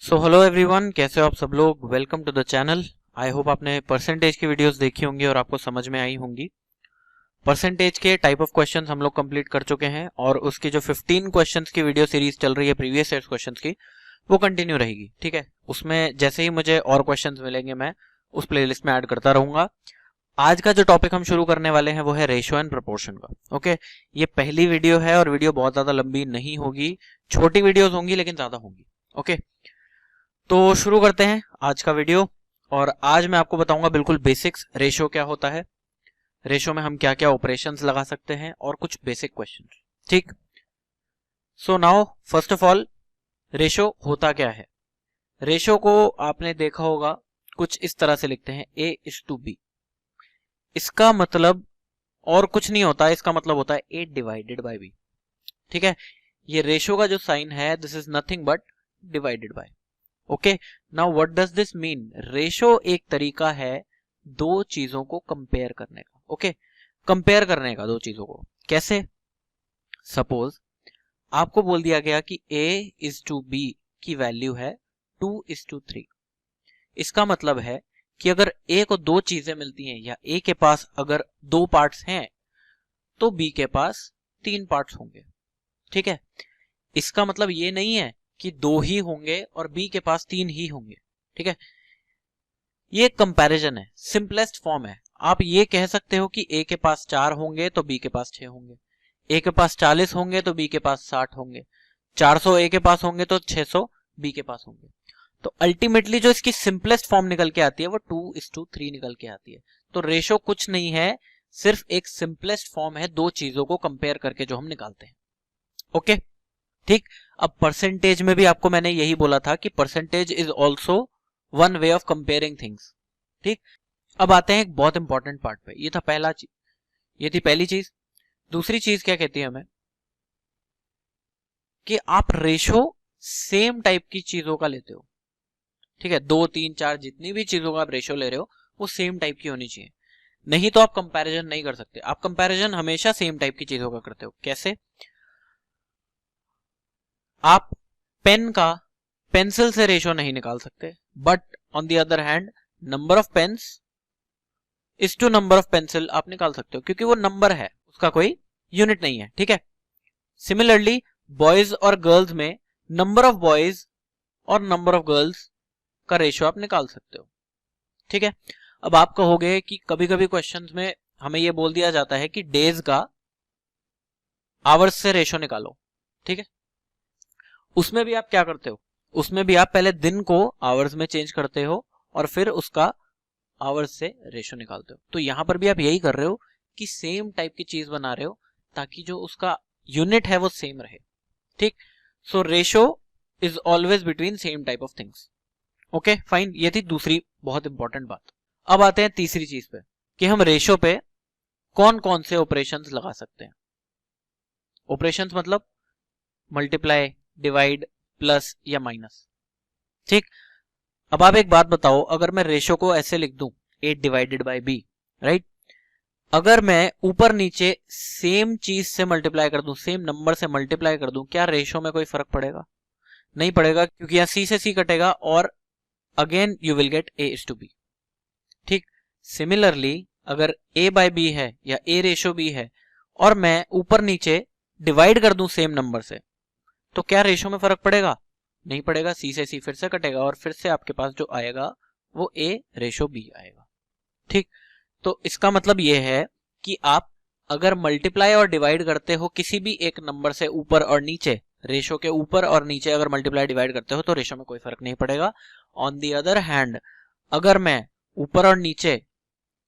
So hello everyone, कैसे हो आप सब लोग। Welcome to the channel. I hope आपने परसेंटेज की वीडियोस देखी होंगी और आपको समझ में आई होंगी। परसेंटेज के टाइप ऑफ क्वेश्चंस हम लोग कंप्लीट कर चुके हैं और उसकी जो 15 क्वेश्चंस की वीडियो सीरीज चल रही है प्रीवियस ईयर क्वेश्चंस की, वो कंटिन्यू रहेगी। ठीक है, उसमें जैसे ही मुझे और क्वेश्चंस मिलेंगे मैं उस प्लेलिस्ट में ऐड करता रहूंगा। आज का जो टॉपिक हम शुरू करने वाले हैं वो है रेशियो एंड प्रोपोर्शन का। ओके, ये पहली वीडियो है और वीडियो बहुत ज्यादा लंबी नहीं होगी, छोटी वीडियोस होंगी लेकिन ज्यादा होंगी। ओके, तो शुरू करते हैं आज का वीडियो। और आज मैं आपको बताऊंगा बिल्कुल बेसिक्स, रेशियो क्या होता है, रेशियो में हम क्या क्या ऑपरेशंस लगा सकते हैं और कुछ बेसिक क्वेश्चन। ठीक, so now first of all, ratio होता क्या है। रेशियो को आपने देखा होगा कुछ इस तरह से लिखते हैं A:B। इसका मतलब और कुछ नहीं होता, इसका मतलब होता है A डिवाइडेड बाय B। ठीक है, ये रेशियो का जो साइन है this is nothing but divided by. Okay, now what does this mean. Ratio एक तरीका है दो चीजों को कंपेयर करने का। ओके, कंपेयर करने का दो चीजों को कैसे। सपोज आपको बोल दिया गया कि A:B की वैल्यू है 2:3। इसका मतलब है कि अगर A को दो चीजें मिलती हैं या A के पास अगर दो पार्ट्स हैं तो B के पास तीन पार्ट्स होंगे। ठीक है, इसका मतलब ये नहीं है कि दो ही होंगे और बी के पास तीन ही होंगे। ठीक है, ये कंपैरिजन है, सिंपलेस्ट फॉर्म है। आप ये कह सकते हो कि ए के पास 4 होंगे तो बी के पास 6 होंगे, ए के पास 40 होंगे तो बी के पास 60 होंगे, 400 ए के पास होंगे तो 600 बी के पास होंगे। तो अल्टीमेटली जो इसकी सिंपलेस्ट फॉर्म निकल के आती है वो 2:3 निकल के आती है। तो रेशो कुछ नहीं है, सिर्फ एक सिंपलेस्ट फॉर्म है दो चीजों को कंपेयर करके जो हम निकालते हैं। ओके, ठीक। अब परसेंटेज में भी आपको मैंने यही बोला था कि percentage is also one way of comparing things. ठीक, अब आते हैं एक बहुत इंपॉर्टेंट पार्ट पे। ये था पहला चीज, ये थी पहली चीज। दूसरी चीज क्या कहती है हमें कि आप रेशो सेम टाइप की चीजों का लेते हो। ठीक है, 2, 3, 4 जितनी भी चीजों का आप रेशो ले रहे हो वो सेम टाइप की होनी चाहिए, नहीं तो आप कंपैरिजन नहीं कर सकते। आप कंपैरिजन हमेशा सेम टाइप की चीजों का करते हो। कैसे, आप पेन का पेंसिल से रेशो नहीं निकाल सकते, but on the other hand number of pens is to number of pencil आप निकाल सकते हो, क्योंकि वो नंबर है, उसका कोई यूनिट नहीं है। ठीक है, सिमिलरली बॉयज और गर्ल्स में नंबर ऑफ बॉयज और नंबर ऑफ गर्ल्स का रेशो आप निकाल सकते हो। ठीक है, अब आप कहोगे कि कभी कभी क्वेश्चंस में हमें यह बोल दिया जाता है कि डेज का आवर्स से रेशो निकालो। ठीक है, उसमें भी आप क्या करते हो, उसमें भी आप पहले दिन को आवर्स में चेंज करते हो और फिर उसका आवर्स से रेशो निकालते हो। तो यहां पर भी आप यही कर रहे हो कि सेम टाइप की चीज बना रहे हो ताकि जो उसका यूनिट है वो सेम रहे। ठीक, so ratio is always between same type of things. Okay fine, ये थी दूसरी बहुत इंपॉर्टेंट बात। अब आते हैं तीसरी चीज पे कि हम रेशो पे कौन कौन से ऑपरेशंस लगा सकते हैं। ऑपरेशंस मतलब मल्टीप्लाई, डिवाइड, प्लस या माइनस। ठीक, अब आप एक बात बताओ, अगर मैं रेशो को ऐसे लिख दूं A divided by B, right, अगर मैं ऊपर नीचे सेम चीज से मल्टीप्लाई कर दूं, सेम नंबर से मल्टीप्लाई कर दूं, क्या रेशो में कोई फर्क पड़ेगा? नहीं पड़ेगा, क्योंकि यहां C से C कटेगा और again you will get A:B। ठीक, सिमिलरली अगर A बाय B है या A रेशो B है और मैं ऊपर नीचे डिवाइड कर दूं सेम नंबर से, तो क्या रेशो में फर्क पड़ेगा? नहीं पड़ेगा, C से C फिर से कटेगा और फिर से आपके पास जो आएगा वो A:B आएगा। ठीक, तो इसका मतलब यह है कि आप अगर मल्टीप्लाई और डिवाइड करते हो किसी भी एक नंबर से ऊपर और नीचे, रेशो के ऊपर और नीचे अगर मल्टीप्लाई डिवाइड करते हो तो रेशो में कोई फर्क नहीं पड़ेगा। ऑन द अदर हैंड अगर मैं ऊपर और नीचे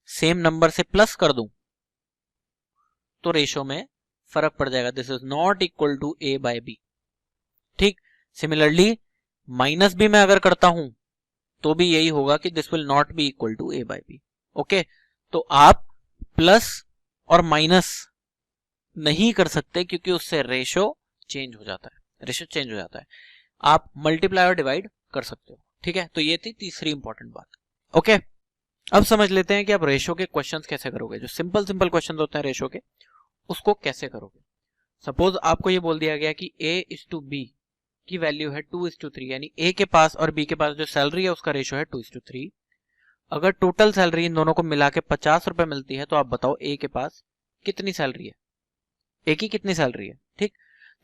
सेम नंबर से प्लस कर दूं तो रेशो में फर्क पड़ जाएगा। This is not equal to A by B। ठीक, सिमिलरली माइनस भी मैं अगर करता हूं तो भी यही होगा कि this will not be equal to A by B। Okay, तो आप प्लस और माइनस नहीं कर सकते क्योंकि उससे रेशो चेंज हो जाता है, रेशो चेंज हो जाता है। आप मल्टीप्लाई और डिवाइड कर सकते हो। ठीक है, तो ये थी तीसरी इंपॉर्टेंट बात। ओके, अब समझ लेते हैं कि आप रेशो के क्वेश्चंस कैसे करोगे। जो सिंपल सिंपल क्वेश्चंस होते हैं रेशो के, उसको कैसे करोगे। सपोज आपको ये बोल दिया गया कि A:B की वैल्यू है 2:3, यानी ए के पास और बी के पास जो सैलरी है उसका रेशियो है 2:3। अगर टोटल सैलरी इन दोनों को मिला के 50 रुपए मिलती है तो आप बताओ ए के पास कितनी सैलरी है, ए की कितनी सैलरी है। ठीक,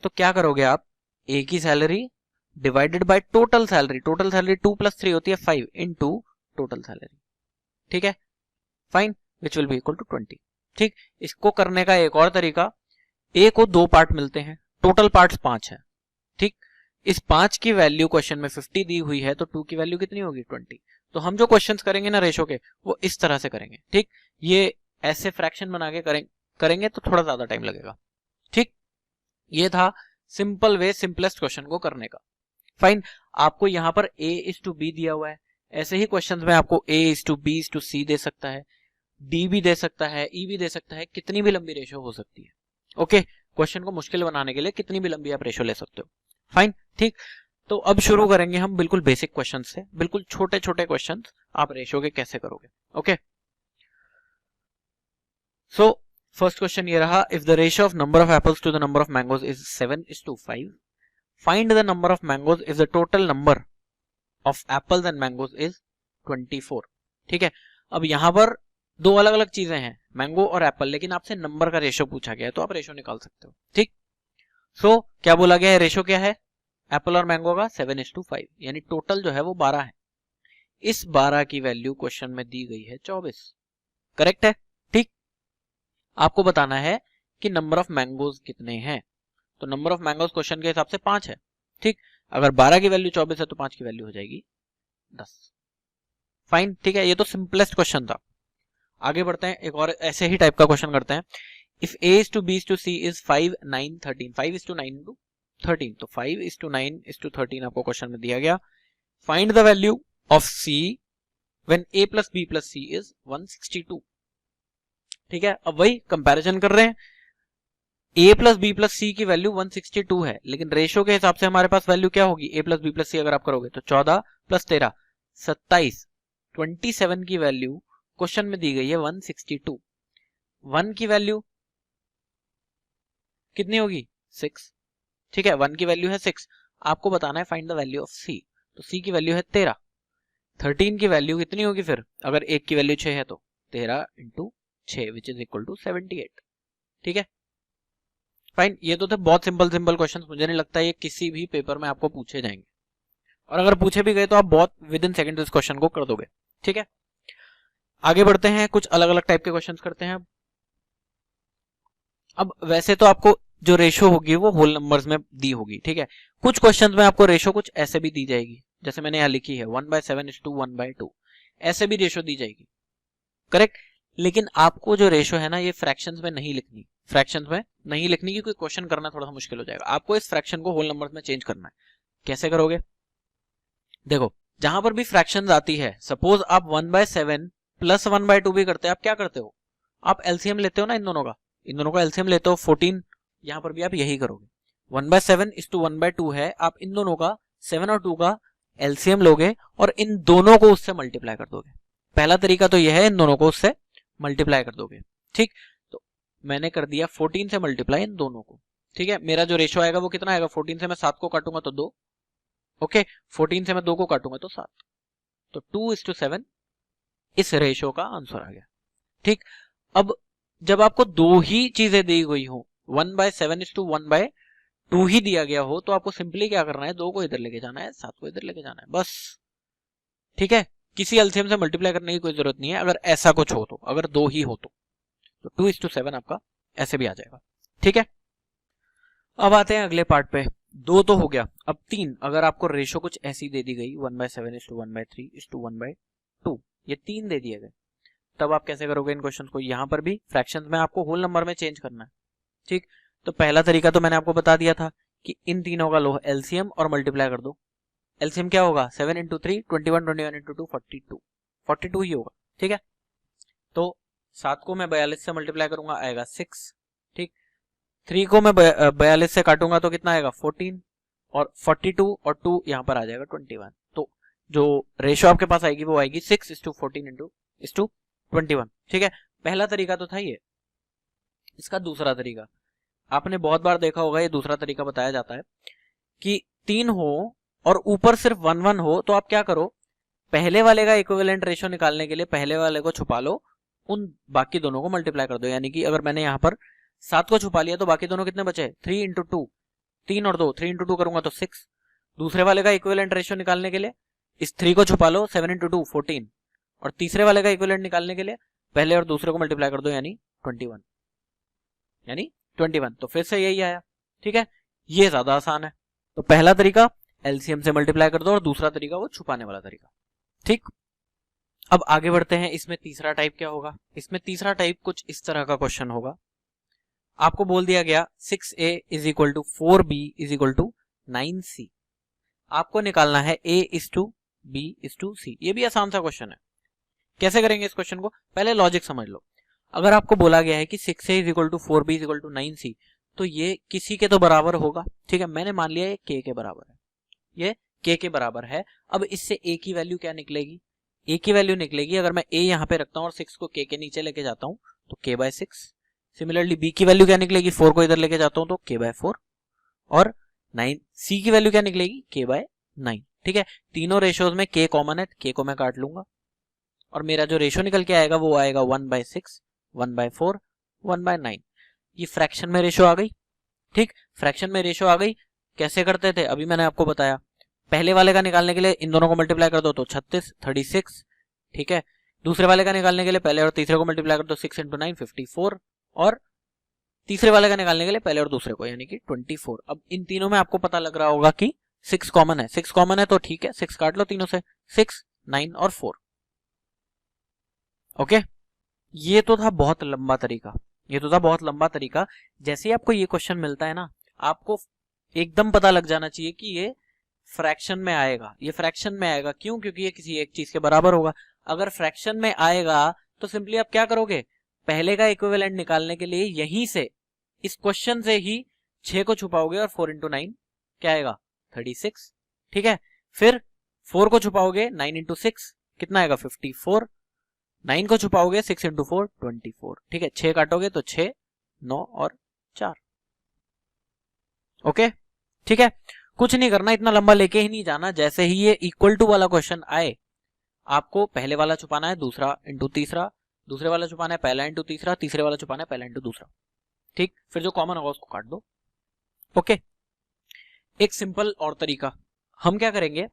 तो क्या करोगे आप, ए की salary divided by total salary, total salary 2 + 3 होती है 5 इनटू टोटल सैलरी। ठीक है, fine, which will be equal to 20। ठीक, इसको करने का एक और तरीका, ए को 2 पार्ट मिलते हैं, टोटल पार्ट्स 5 है। ठीक, इस 5 की वैल्यू क्वेश्चन में 50 दी हुई है तो 2 की वैल्यू कितनी होगी 20। तो हम जो क्वेश्चंस करेंगे ना रेशो के, वो इस तरह से करेंगे। ठीक, ये ऐसे फ्रैक्शन बना के करेंगे तो थोड़ा ज्यादा टाइम लगेगा। ठीक, ये था सिंपल वे सिंपलेस्ट क्वेश्चन को करने का। फाइन, आपको यहां पर A:B दिया हुआ है, ऐसे ही क्वेश्चंस में आपको A:B:C दे सकता है, D भी दे सकता है, E भी दे सकता है, कितनी भी लंबी रेशो हो सकती है। ओके, क्वेश्चन को मुश्किल बनाने के लिए कितनी भी लंबी आप रेशो ले सकते हो। फाइन, ठीक, तो अब शुरू करेंगे हम बिल्कुल बेसिक क्वेश्चन से, बिल्कुल छोटे छोटे क्वेश्चन आप रेशो के कैसे करोगे। ओके, सो फर्स्ट क्वेश्चन ये रहा, if the ratio of number of apples to the number of mangoes is 7:5, find the number of mangoes if the total number of apples and mangoes is 24। ठीक है, अब यहां पर दो अलग अलग चीजें हैं, मैंगो और एप्पल, लेकिन आपसे नंबर का रेशो पूछा गया है तो आप रेशो निकाल सकते हो। ठीक, सो क्या बोला गया है, रेशो क्या है एप्पल और मैंगो का 7:5, यानी टोटल जो है वो 12 है। इस 12 की वैल्यू क्वेश्चन में दी गई है 24, करेक्ट है। ठीक, आपको बताना है कि नंबर ऑफ मैंगोज कितने हैं, तो नंबर ऑफ मैंगोज क्वेश्चन के हिसाब से 5 है। ठीक, अगर 12 की वैल्यू 24 है तो 5 की वैल्यू हो जाएगी 10। फाइन, ठीक है, ये तो सिंपलेस्ट क्वेश्चन था। आगे बढ़ते हैं, एक और ऐसे ही टाइप का क्वेश्चन करते हैं। इफ A:B:C इज 5, 9, 13, 5:9 × 13, तो 5:9:13 आपको क्वेश्चन में दिया गया। Find the value of C when A + B + C is 162। ठीक है, अब वही कंपैरिजन कर रहे हैं, A + B + C की वैल्यू 162 है, लेकिन रेशो के हिसाब से हमारे पास वैल्यू क्या होगी, A + B + C अगर आप करोगे तो 14 + 13 27, 27 की वैल्यू क्वेश्चन में दी गई है 162। 1 की वैल्यू कितनी होगी 6। ठीक है, 1 की वैल्यू है 6, आपको बताना है find the value of C, तो C की वैल्यू है 13। 13 की वैल्यू कितनी होगी फिर, अगर 1 की वैल्यू 6 है तो 13 × 6 विच इज इक्वल टू 78। ठीक है, फाइन, ये तो थे बहुत सिंपल सिंपल क्वेश्चंस, मुझे नहीं लगता ये किसी भी पेपर में आपको पूछे जाएंगे, और अगर पूछे भी गए तो आप बहुत विद इन सेकंड इस क्वेश्चन को कर दोगे। ठीक है, आगे बढ़ते हैं, कुछ अलग अलग टाइप के क्वेश्चंस करते हैं। अब वैसे तो आपको जो रेशो होगी वो होल नंबर्स में दी होगी। ठीक है, कुछ क्वेश्चंस में आपको रेशो कुछ ऐसे भी दी जाएगी, जैसे मैंने यहाँ लिखी है 1/7:1/2, ऐसे भी रेशो दी जाएगी, करेक्ट। लेकिन आपको जो रेशो है ना ये फ्रैक्शंस में नहीं लिखनी, फ्रैक्शंस में नहीं लिखनी, क्योंकि क्वेश्चन करना थोड़ा सा मुश्किल हो जाएगा। आपको इस फ्रैक्शन को होल नंबर्स में चेंज करना है। कैसे करोगे, देखो जहां पर भी फ्रैक्शंस आती है, सपोज आप 1/7 + 1/2 भी करते हैं, आप क्या करते हो, आप एलसीएम लेते हो ना, इन दोनों का एलसीएम लेते हो 14। यहां पर भी आप यही करोगे, 1/7:1/2 है, आप इन दोनों का 7 और 2 का एलसीएम लोगे और इन दोनों को उससे मल्टीप्लाई कर दोगे। पहला तरीका तो यह है, इन दोनों को उससे मल्टीप्लाई कर दोगे। ठीक, तो मैंने कर दिया 14 से मल्टीप्लाई इन दोनों को। ठीक है, मेरा जो रेशो आएगा वो कितना आएगा, 14 से मैं 7 को काटूंगा तो 2, ओके, 14 से मैं 2 को काटूंगा तो 7, तो 2:7 इस रेशो का आंसर आ गया। ठीक, अब जब आपको दो ही चीजें दी गई हो, 1/7:1/2 ही दिया गया हो, तो आपको सिंपली क्या करना है, 2 को इधर लेके जाना है, 7 को इधर लेके जाना है, बस। ठीक है, किसी एलसीएम से मल्टीप्लाई करने की कोई जरूरत नहीं है, अगर ऐसा कुछ हो तो, अगर 2 ही हो तो 2:7 आपका ऐसे भी आ जाएगा। ठीक है, अब आते हैं अगले पार्ट पे। 2 तो हो गया, अब 3, अगर आपको रेशो कुछ ऐसी दे दी गई 1/7:1/3:1/2, ये 3 दे दिए गए, तब आप कैसे करोगे इन क्वेश्चंस को। यहां पर भी फ्रैक्शंस में आपको होल नंबर में चेंज करना है। ठीक, तो पहला तरीका तो मैंने आपको बता दिया था कि इन तीनों का लो एलसीएम और मल्टीप्लाई कर दो। एलसीएम क्या होगा, 7 × 3 21, 21 × 2 42 ही होगा। ठीक है, तो 7 को मैं 42 से मल्टीप्लाई करूंगा, आएगा 6। ठीक, 3 को मैं 42 से काटूंगा तो कितना आएगा 14, और 42 और 2 यहाँ पर आ जाएगा 21। तो जो रेशो आपके पास आएगी वो आएगी 6:14:21। ठीक है, पहला तरीका तो था ये। इसका दूसरा तरीका आपने बहुत बार देखा होगा, ये दूसरा तरीका बताया जाता है कि 3 हो और ऊपर सिर्फ 1 1 हो तो आप क्या करो, पहले वाले का इक्विवेलेंट रेशियो निकालने के लिए पहले वाले को छुपा लो, उन बाकी दोनों को मल्टीप्लाई कर दो। यानी कि अगर मैंने यहाँ पर 7 को छुपा लिया तो बाकी दोनों कितने बचे, 3 इंटू 2, 3 और 2, 3 इंटू 2 करूंगा तो 6। दूसरे वाले का इक्विवेलेंट रेशियो निकालने के लिए इस 3 को छुपा लो, 7 इंटू 2 14, और तीसरे वाले का इक्विवेलेंट निकालने के लिए पहले और दूसरे को मल्टीप्लाई कर दो, यानी 21, यानी 21। तो फिर से यही आया। ठीक है, ये ज्यादा आसान है। तो पहला तरीका एलसीएम से मल्टीप्लाई कर दो और दूसरा तरीका वो छुपाने वाला तरीका। ठीक, अब आगे बढ़ते हैं। इसमें तीसरा टाइप क्या होगा? इसमें तीसरा टाइप कुछ इस तरह का क्वेश्चन होगा। आपको बोल दिया गया 6a is equal to 4b is equal to 9c। आपको निकालना है a is to b is to c। ये भी आसान सा क्वेश्चन है। कैसे करेंगे इस क्वेश्चन को? पहले लॉजिक समझ लो। अगर आपको बोला गया है कि 6a is equal to 4b is equal to 9c, तो ये किसी के तो बराबर होगा। ठीक है, मैंने मान लिया ये k के बराबर है, ये k के बराबर है। अब इससे a की वैल्यू क्या निकलेगी? a की वैल्यू निकलेगी, अगर मैं a यहाँ पे रखता हूँ और 6 को k के नीचे लेके जाता हूँ तो k बाय 6। सिमिलरली b की वैल्यू क्या निकलेगी? 4 को इधर लेके जाता हूँ तो k बाय 4, और 9 c की वैल्यू क्या निकलेगी? k by 9। ठीक है, तीनों रेशियोज में k कॉमन है, k को मैं काट लूंगा और मेरा जो रेशियो निकल के आएगा वो आएगा 1/6, 1/4, 1/9। ये फ्रैक्शन में रेशियो आ गई। ठीक, फ्रैक्शन में रेशियो आ गई। कैसे करते थे अभी मैंने आपको बताया। पहले वाले का निकालने के लिए इन दोनों को मल्टीप्लाई कर दो तो 36, 36। ठीक है, दूसरे वाले का निकालने के लिए पहले और तीसरे को मल्टीप्लाई कर दो, 6 इंटू 9 54, और तीसरे वाले का निकालने के लिए पहले और दूसरे को यानी कि 24। अब इन तीनों में आपको पता लग रहा होगा कि 6 कॉमन है, 6 कॉमन है तो ठीक है 6 काट लो तीनों से, 6, 9 और 4। ओके, ये तो था बहुत लंबा तरीका, ये तो था बहुत लंबा तरीका। जैसे ही आपको ये क्वेश्चन मिलता है ना, आपको एकदम पता लग जाना चाहिए कि ये फ्रैक्शन में आएगा। ये फ्रैक्शन में आएगा क्यों? क्योंकि ये किसी एक चीज के बराबर होगा। अगर फ्रैक्शन में आएगा तो सिंपली आप क्या करोगे, पहले का इक्विवेलेंट निकालने के लिए यहीं से इस क्वेश्चन से ही 6 को छुपाओगे और 4 इंटू 9 क्या आएगा? 36। ठीक है, फिर 4 को छुपाओगे, 9 इंटू 6 कितना आएगा? 54। 9 को छुपाओगे, 6 इंटू 4 24। ठीक है, 6 काटोगे तो 6, 9 और 4। ओके, ठीक है, कुछ नहीं करना, इतना लंबा लेके ही नहीं जाना। जैसे ही ये इक्वल टू वाला क्वेश्चन आए, आपको पहले वाला छुपाना है दूसरा इंटू तीसरा, दूसरे वाला छुपाना है पहला इंटू तीसरा, तीसरे वाला छुपाना है पहला इंटू दूसरा। ठीक, फिर जो कॉमन होगा उसको काट दो। ओके, एक सिंपल और तरीका, हम क्या करेंगे,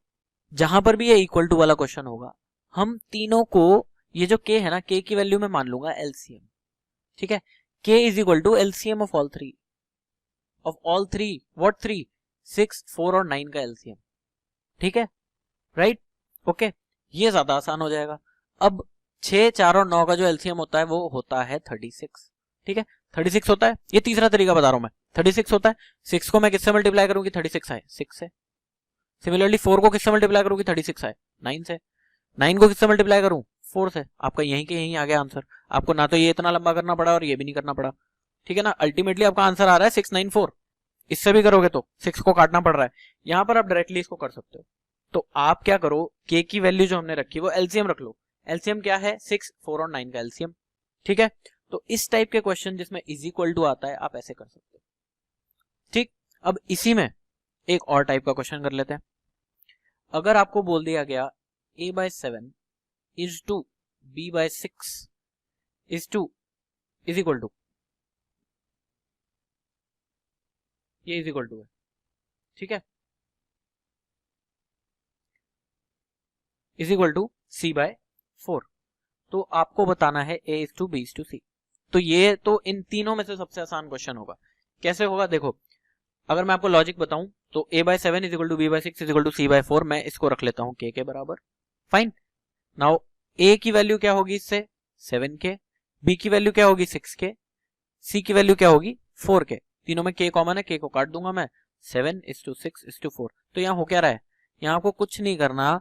जहां पर भी ये इक्वल टू वाला क्वेश्चन होगा, हम तीनों को, ये जो k है ना, k की वैल्यू में मान लूंगा एलसीएम। ठीक है, k is equal to LCM of all three, what 3, 6, 4 और 9 का एलसीएम। ठीक है, राइट। ओके, ये ज्यादा आसान हो जाएगा। अब 6, 4 और 9 का जो एलसीएम होता है वो होता है 36। ठीक है, 36 होता है। ये तीसरा तरीका बता रहा हूं मैं, 36 होता है। 6 को मैं किससे मल्टीप्लाई करूंगी? 36 आए 6 से। सिमिलरली 4 को किससे मल्टीप्लाई करूंगी? 36 आए 9 से। 9 को किससे मल्टीप्लाई करूं? 4 से। आपका यहीं के यहीं आ गया आंसर। आपको ना तो ये इतना लंबा करना पड़ा और ये भी नहीं करना पड़ा। ठीक है ना, अल्टीमेटली आपका आंसर आ रहा है 694। इससे भी करोगे तो 6 को काटना पड़ रहा है। यहां पर आप डायरेक्टली इसको कर सकते हो। तो आप क्या करो, k की वैल्यू जो हमने रखी वो एलसीएम रख लो। एलसीएम क्या है? 6, 4 और 9 का एलसीएम। ठीक है, तो इस टाइप के क्वेश्चन जिसमें इज इक्वल टू आता है आप ऐसे कर सकते हो। ठीक, अब इसी में एक और टाइप का क्वेश्चन कर लेते हैं। अगर आपको बोल दिया गया a/7 is to b/6 is equal to, ये इज इक्वल टू है। ठीक है, इज इक्वल टू c/4। तो आपको बताना है a is to b is to c। तो ये तो इन तीनों में से सबसे आसान क्वेश्चन होगा। कैसे होगा देखो, अगर मैं आपको लॉजिक बताऊं तो a/7 is equal to b/6 is equal to c/4, मैं इसको रख लेता हूं k के बराबर। फाइन, नाउ a की वैल्यू क्या होगी इससे? 7k, b की वैल्यू क्या होगी? 6k, c की वैल्यू क्या होगी? 4k। तीनों में k कॉमन है, k को काट दूंगा मैं, 7:6:4। तो यहाँ हो क्या रहा है, यहाँ आपको कुछ नहीं करना।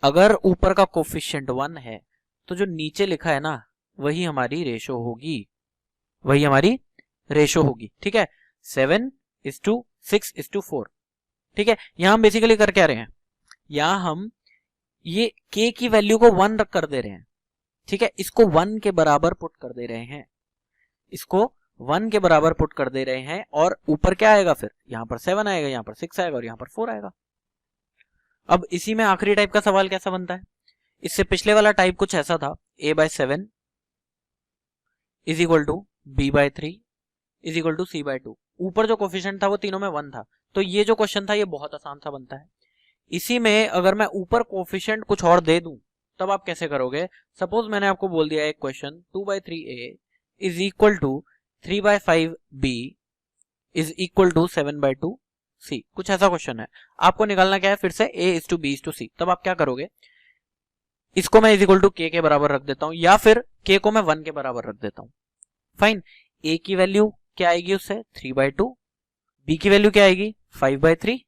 अगर ऊपर का कोफिशिएंट 1 है तो जो नीचे लिखा है ना वही हमारी रेशो होगी, वही हमारी रेशो होगी। ठीक है, 7:6:4। ठीक है, यहां हम बेसिकली कर क्या रहे हैं, यहां हम ये k की वैल्यू को 1 कर दे रहे हैं। ठीक है, इसको 1 के बराबर पुट कर दे रहे हैं, इसको 1 के बराबर पुट कर दे रहे हैं और ऊपर क्या आएगा, फिर यहाँ पर 7 आएगा, यहाँ पर 6 आएगा और यहाँ पर 4 आएगा। अब इसी में आखिरी टाइप का सवाल कैसा बनता है, इससे पिछले वाला टाइप कुछ ऐसा था, a/7 is equal to b/3 is equal to c/2। ऊपर जो कोफिशिएंट था वो तीनों में 1 था। तो ये जो क्वेश्चन था ये बहुत आसान सा बनता है। इसी में अगर मैं ऊपर कोफिशिएंट कुछ और दे दूं तब आप कैसे करोगे। सपोज मैंने आपको बोल दिया एक question 2/3a is equal to 3/5b is equal to 7/2c, कुछ ऐसा क्वेश्चन है। आपको निकालना क्या है, फिर से a/b/c। तब आप क्या करोगे, इसको मैं इज इक्वल टू k के बराबर रख देता हूं या फिर k को मैं 1 के बराबर रख देता हूं। फाइन, a की वैल्यू क्या आएगी उससे 3/2, b की वैल्यू क्या आएगी 5/3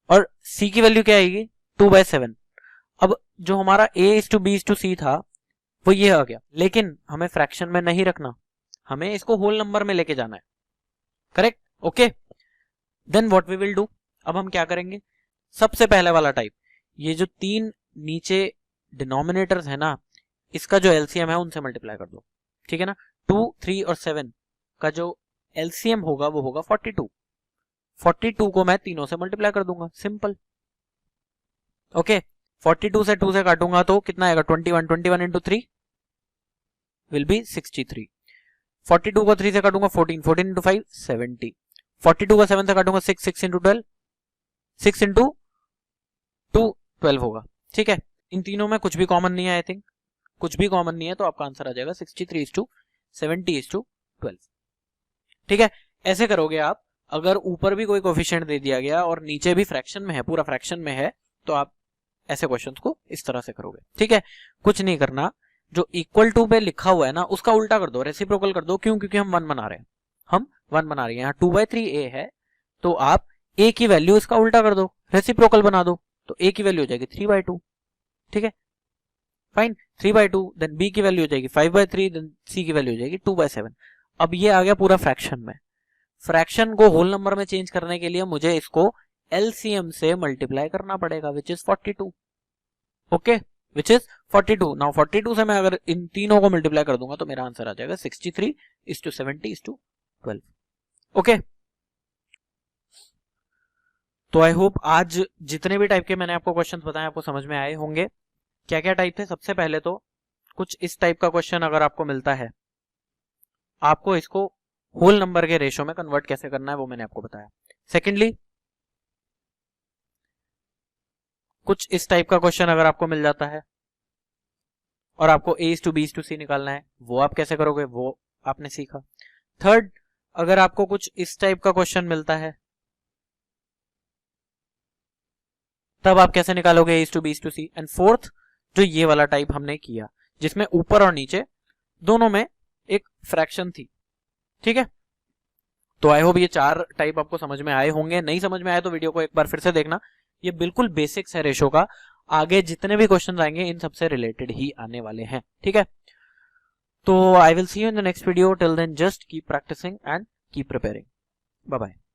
और c की वैल्यू क्या आएगी 2/7। अब जो हमारा a/b/c था वो ये आ गया, लेकिन हमें फ्रैक्शन में नहीं रखना, हमें इसको होल नंबर में लेके जाना है। Correct, okay. Then what we will do, अब हम क्या करेंगे, सबसे पहले वाला टाइप, ये जो 3 नीचे डिनोमिनेटर्स है ना, इसका जो एलसीएम है उनसे मल्टीप्लाई कर दो, ठीक है ना। 2, 3 और 7 का जो एलसीएम होगा वो होगा 42। 42 को मैं तीनों से मल्टीप्लाई कर दूंगा, सिंपल। ओके, 42 से 2 से काटूंगा तो कितना आएगा 21, 21 इंटू 3 विल बी 63। 42 को 3 से काटूंगा 14, 14 इंटू 5 70। 42 को 7 से काटूंगा 6, 6 इंटू 12, 6 इंटू 2 12 होगा, ठीक है। इन तीनों में कुछ भी कॉमन नहीं है, आई थिंक कुछ भी कॉमन नहीं है, तो आपका आंसर आ जाएगा 63:70:12, ठीक है। ऐसे करोगे आप, अगर ऊपर भी कोई कोफिशिएंट दे दिया गया और नीचे भी फ्रैक्शन में है, पूरा फ्रैक्शन में है, तो आप ऐसे क्वेश्चंस को इस तरह से करोगे, ठीक है। कुछ नहीं करना, जो इक्वल टू पे लिखा हुआ है ना उसका उल्टा कर दो, रेसिप्रोकल कर दो। क्यों, क्योंकि हम 1 बना रहे हैं, हम 1 बना रहे हैं। यहाँ 2/3a है तो आप a की वैल्यू इसका उल्टा कर दो, रेसिप्रोकल बना दो, तो a की वैल्यू हो जाएगी 3/2, ठीक है। फाइन, 3/2, देन b की वैल्यू हो जाएगी 5/3, देन c की वैल्यू हो जाएगी 2/7। अब ये आ गया पूरा फ्रैक्शन में। फ्रैक्शन को होल नंबर में चेंज करने के लिए मुझे इसको एलसीएम से मल्टीप्लाई करना पड़ेगा, which is 42, okay, which is 42। Now 42 से मैं अगर इन तीनों को मल्टीप्लाई कर दूंगा तो मेरा आंसर आ जाएगा 63:70:12, ओके। तो आई होप आज जितने भी टाइप के मैंने आपको क्वेश्चंस बताए आपको समझ में आए होंगे। क्या क्या टाइप थे, सबसे पहले तो कुछ इस टाइप का क्वेश्चन अगर आपको मिलता है, आपको इसको होल नंबर के रेशो में कन्वर्ट कैसे करना है वो मैंने आपको बताया। सेकेंडली, कुछ इस टाइप का क्वेश्चन अगर आपको मिल जाता है और आपको a/b/c निकालना है, वो आप कैसे करोगे वो आपने सीखा। थर्ड, अगर आपको कुछ इस टाइप का क्वेश्चन मिलता है तब आप कैसे निकालोगे a/b/c। एंड फोर्थ, जो ये वाला टाइप हमने किया जिसमें ऊपर और नीचे दोनों में एक फ्रैक्शन थी, ठीक है। तो आई होप ये 4 टाइप आपको समझ में आए होंगे। नहीं समझ में आए तो वीडियो को एक बार फिर से देखना, ये बिल्कुल बेसिक्स है रेशो का। आगे जितने भी क्वेश्चन आएंगे इन सबसे रिलेटेड ही आने वाले हैं, ठीक है। तो I will see you in the next video, till then just keep practising and keep preparing. Bye bye.